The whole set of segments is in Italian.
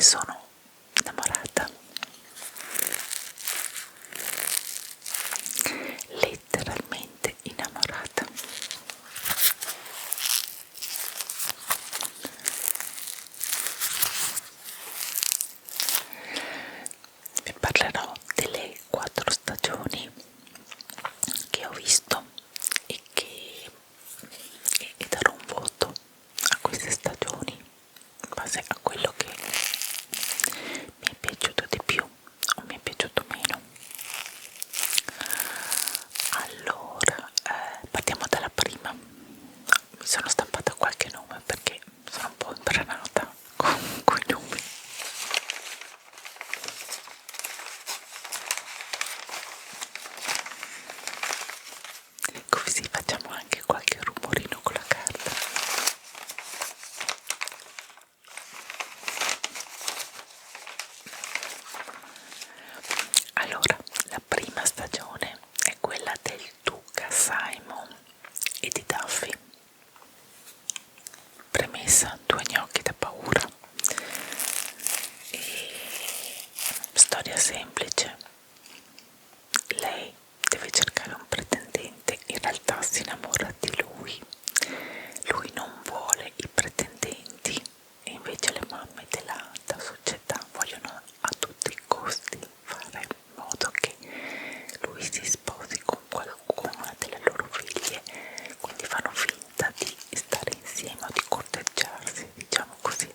sono innamorata, letteralmente innamorata. Vi parlerò delle 4 stagioni che ho visto e darò un voto a queste stagioni in base a quello che mi è piaciuto di più o mi è piaciuto meno. Allora, partiamo dalla prima. Mi sono stampata qualche nome perché sono un po' imbranata con i nomi. Così facciamo anche qualche rumorino con la carta. Allora, la prima stagione è quella del duca Simon e di Duffy. Premessa: 2 gnocchi da paura. Storia semplice: lei deve cercare un pretendente, in realtà si innamora di lui. Lui non vuole i pretendenti e invece le mamme della società vogliono a tutti i costi fare in modo che lui si sposi con qualcuna delle loro figlie, quindi fanno finta di stare insieme o di corteggiarsi, diciamo così,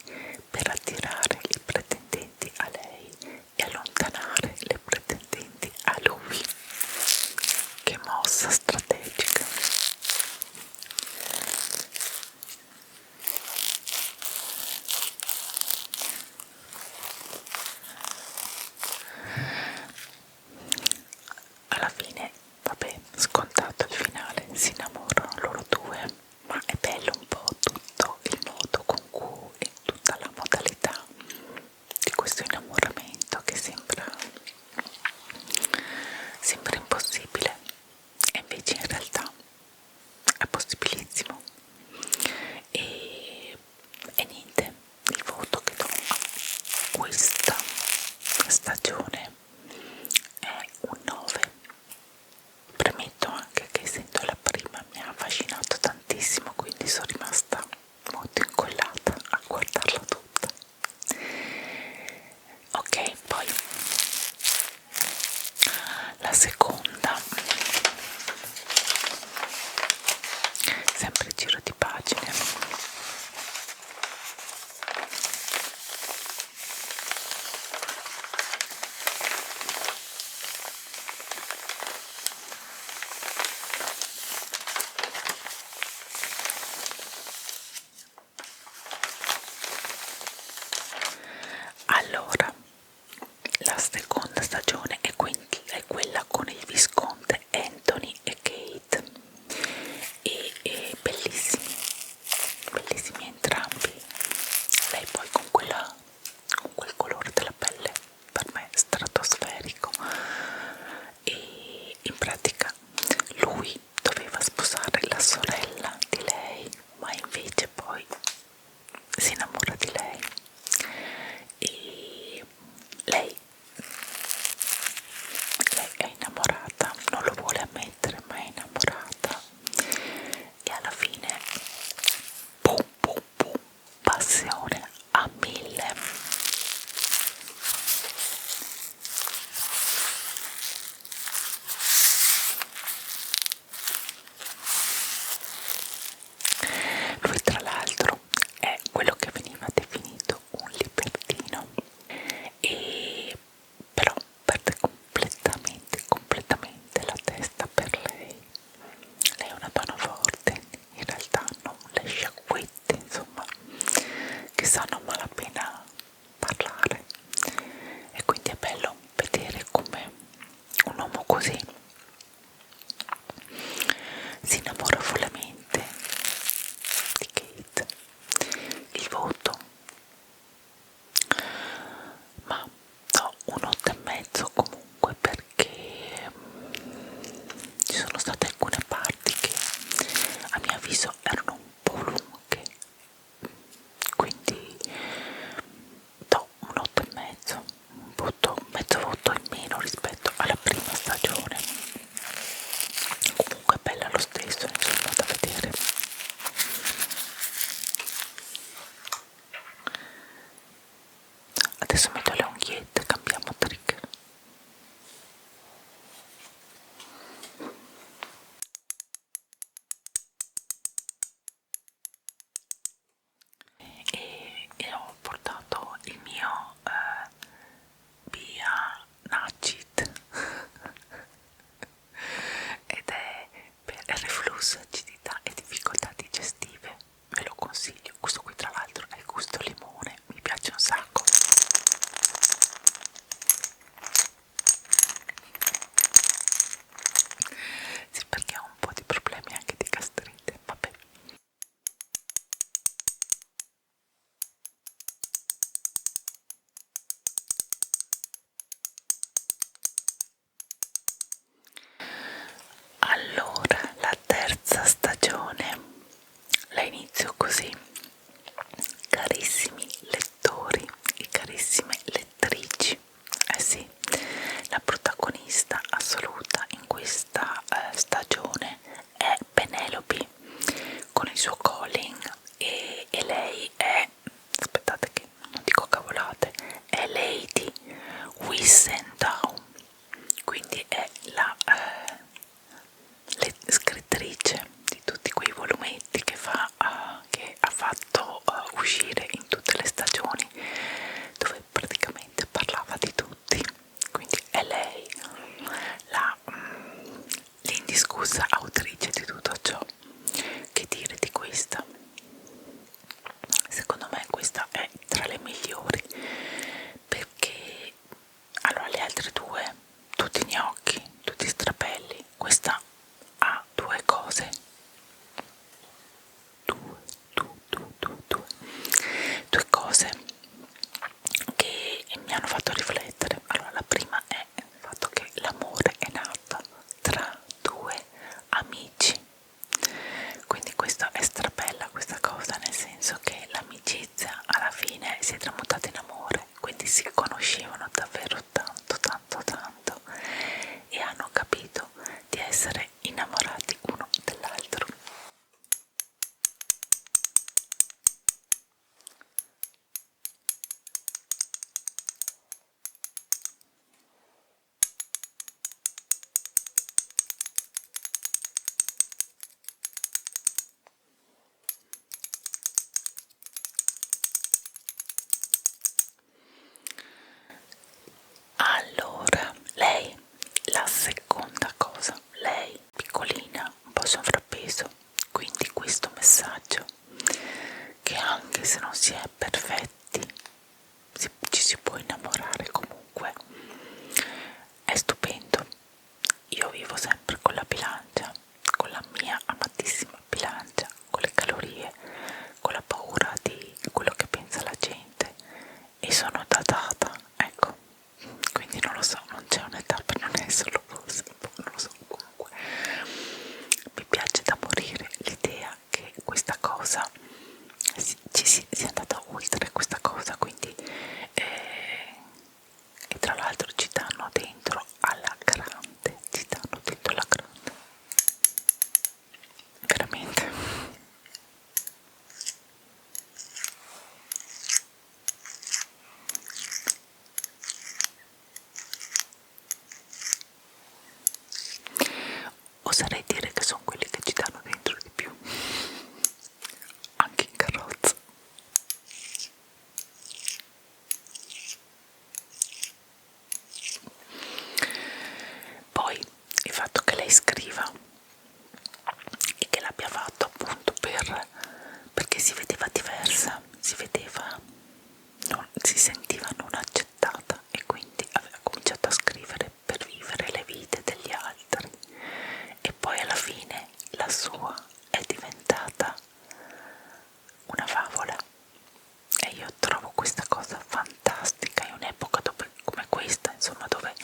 per attirare i pretendenti a lei e allontanare le pretendenti a lui. Che mossa strategica! Alla fine, vabbè, scontato il finale, si innamorano loro due, ma è bello un po' tutto il modo con cui e tutta la modalità di questo innamoramento che sembra impossibile e invece in realtà è possibilissimo. E niente, il voto che do a questa stagione è un 9. Premetto anche che essendo la prima mi ha affascinato tantissimo, quindi sono rimasta molto incollata a guardarla tutta. Ok, poi la seconda, sempre giro di pagine. Allora, la seconda stagione è quella con il visconte Anthony e Kate e bellissimi entrambi. Lei poi con quel colore della pelle per me stratosferico, e in pratica lui doveva sposare la sorella di lei, ma invece poi si innamora di lei e lei è innamorata, non lo vuole ammettere ma è innamorata, e alla fine pum pum pum, passione a 1000. Adesso metto le unghiette, cambiamo trigger. E ho portato il mio Bia Nacit ed è per reflusso, acidità e difficoltà digestive, ve lo consiglio. Questo qui tra l'altro è il gusto limone, mi piace un sacco. Sì, perché ho un po' di problemi anche di gastrite, vabbè. Allora, la terza stagione la inizio così. Carissimi lettori e carissime lettrici, eh sì, la protagonista assoluta in questa stagione è Penelope con il suo Colin e lei è, aspettate che non dico cavolate, è Lady Whistledown, quindi è la scrittrice di tutti quei volumetti che ha fatto uscire in tutte le stagioni, dove praticamente parlava di tutti. Quindi è lei l'indiscussa autrice di tutto ciò. Che dire di questa? Secondo me questa è tra le migliori, perché allora le altre due tutti gnocchi, tutti strabelli, questa ha due cose, due cose che mi hanno fatto riflettere. Allora la prima è il fatto che l'amore è nato tra due amici, quindi questo è strabella questa cosa, nel senso che l'amicizia alla fine si è tramutata in amore, quindi si conoscevano davvero tanto tanto tanto e hanno capito di essere innamorati uno dell'altro. Allora, lei, la seconda cosa, lei piccolina, un po' sovrappeso, quindi questo messaggio che anche se non si è perfetti ci si può innamorare comunque, è stupendo. Io vivo sempre con la bilancia, con la mia amatissima bilancia, con le calorie, con la paura di quello che pensa la gente e sono datata, ecco, quindi non lo so, non c'è un'età per non esserlo, forse, non lo so, comunque mi piace da morire l'idea che questa cosa si è andata oltre questa cosa, quindi e tra l'altro ci danno dentro alla grande, ci danno dentro alla grande, veramente. Oserei dire che sono quelli che ci danno dentro di più, anche in carrozza. Poi il fatto che lei scriva e che l'abbia fatto appunto perché si vedeva diversa, si sentiva non accettata e quindi aveva cominciato a scrivere per vivere le vite degli altri e poi alla fine la sua è diventata una favola. E io trovo questa cosa fantastica in un'epoca come questa, insomma, dove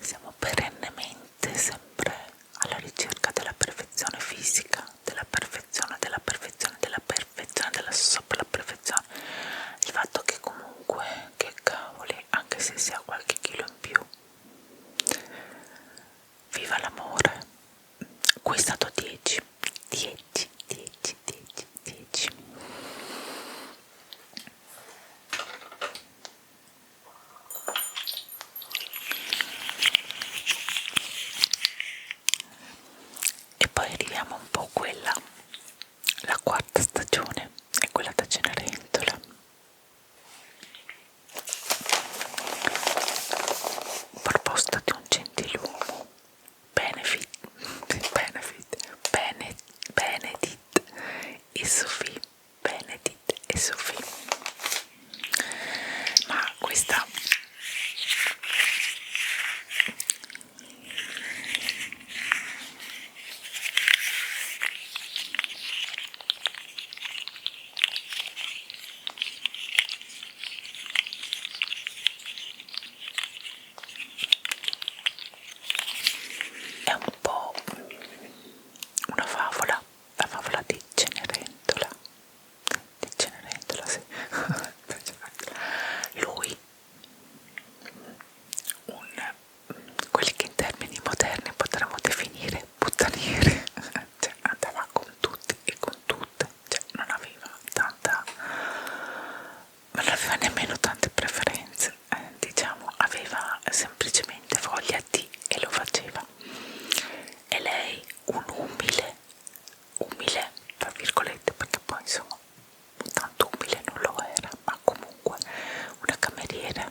siamo perennemente sempre alla ricerca della perfezione fisica, della perfezione, della perfezione, della perfezione, della sopra la perfezione. Il fatto che comunque Sophie. Ma questa è un po' una favola, la favola di Cenerentola. Di Cenerentola, sì. Lui, quelli che in termini moderni potremmo definire puttaniere, cioè andava con tutti e con tutte, cioè non aveva nemmeno tante preferenze, diciamo, aveva semplicemente voglia di e lo faceva. E lei un umile, tra virgolette, perché poi insomma tanto umile non lo era, ma comunque una cameriera.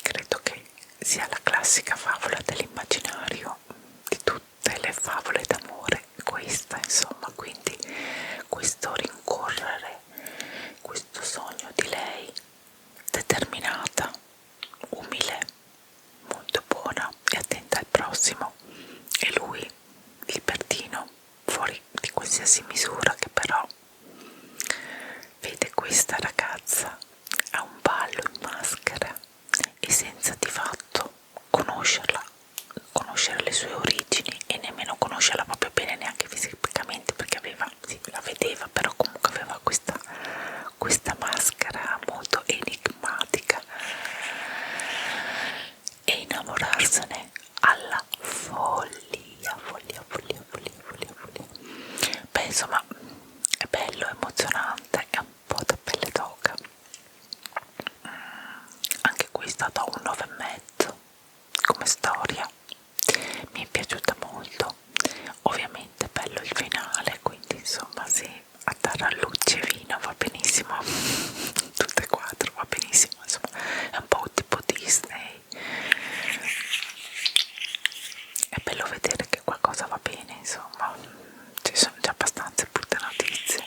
Credo che sia la classica favola dell'immaginario di tutte le favole d'amore, questa insomma, quindi questo rincorrere, questo sogno di lei determinata, umile, molto buona e attenta al prossimo, e lui libertino, fuori di qualsiasi misura, che però vede questa ragazza a un ballo in maschera e senza di fatto conoscere le sue origini e nemmeno conoscerla proprio bene neanche fisicamente, perché sì, la vedeva, però comunque aveva questa maschera molto enigmatica, e innamorarsene alla follia. Beh, insomma, è bello, emozionante, è un po' da pelle d'oca. Anche qui è stato un 9,5 come storia, mi è piaciuta molto. Ovviamente bello il finale, quindi insomma sì, a Tarallucci e vino va benissimo, tutte e quattro va benissimo, insomma è un po' tipo Disney. È bello vedere che qualcosa va bene, insomma, ci sono già abbastanza brutte notizie.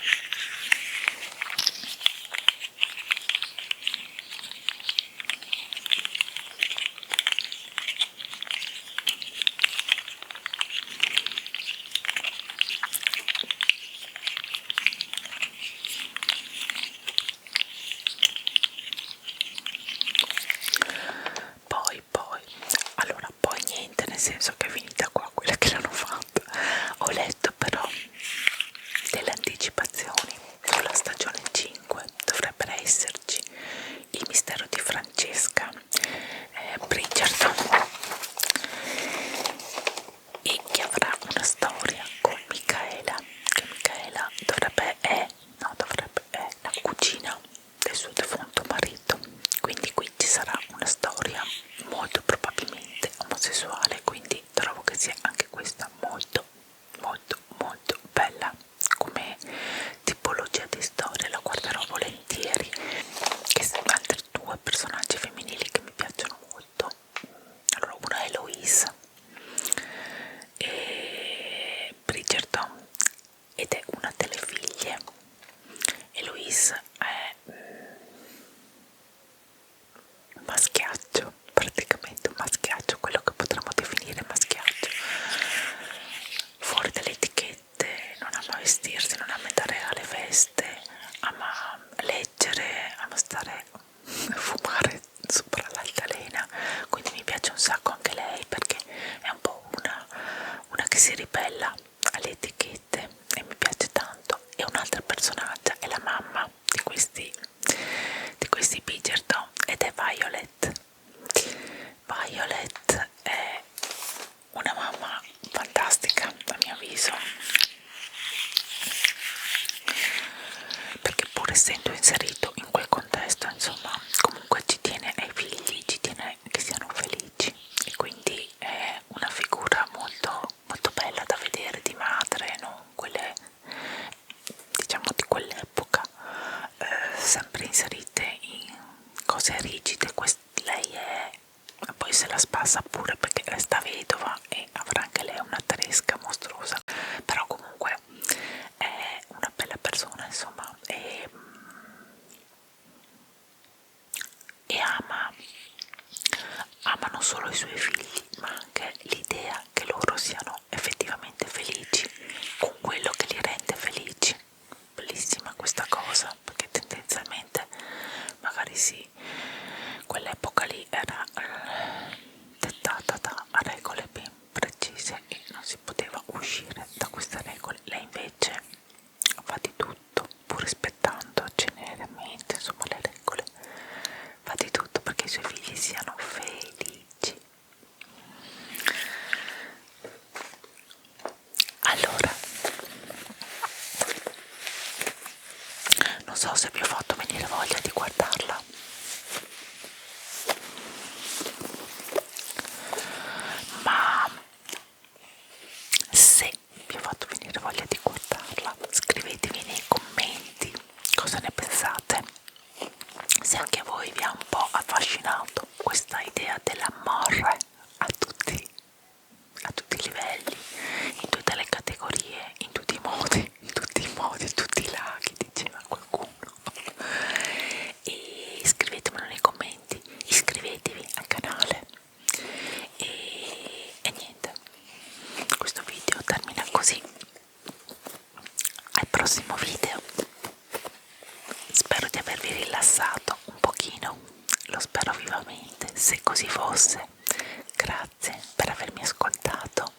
Poi niente, nel senso che è finita qua quella che l'hanno fatta. Ho letto però delle anticipazioni sulla stagione 5, dovrebbero esserci Il mistero di Francesca, Bridgerton, e che avrà una storia con Micaela, che Micaela è la cugina del suo defunto marito, quindi qui ci sarà una storia molto probabilmente omosessuale, quindi trovo che sia anche questa molto bella come tipologia di storia, la guarderò volentieri. Che altri due personaggi femminili che mi piacciono molto, allora una è Eloise e Bridgerton, ed è una delle figlie. Eloise è un maschiaccio, praticamente un maschiaccio, quello che potremmo definire maschiaccio, fuori dalle etichette, non ama vestirsi, non ama andare alle feste, ama leggere, ama stare a fumare sopra l'altalena, quindi mi piace un sacco anche lei, perché è un po' una che si ribella alle etichette e mi piace tanto. E un'altra personaggio è la mamma di questi Bridgerton, ed è Violet. Violet è una mamma fantastica a mio avviso, perché pur essendo inserito in quel contesto, insomma, comunque ci tiene ai figli, ci tiene che siano felici, e quindi è una figura molto bella da vedere, di madre, non quelle, diciamo, di quell'epoca, sempre inserite in cose rigide. Lei è, poi se la spassa pure perché resta vedova e avrà anche lei una tresca mostruosa, però comunque è una bella persona, insomma, e ama non solo i suoi figli, ma anche l'idea che loro siano effettivamente felici con quello che li rende felici. Bellissima questa cosa, perché tendenzialmente magari sì, quell'epoca lì era dettata da regole ben precise e non si poteva uscire da queste regole. Lei invece fa di tutto, pur rispettando generalmente, insomma, le regole, fa di tutto perché i suoi figli siano felici. Allora, non so se vi ho fatto venire voglia di guardarla, ma se vi ho fatto venire voglia di guardarla, scrivetemi nei commenti cosa ne pensate, se anche a voi vi ha un po' affascinato questa idea dell'amore a tutti i livelli, in tutte le categorie, in tutti i modi, in tutti i laghi, diceva qualcuno. E scrivetemelo nei commenti, iscrivetevi al canale e niente, questo video termina così. Al prossimo video, spero di avervi rilassato un pochino, lo spero vivamente. Se così fosse, grazie per avermi ascoltato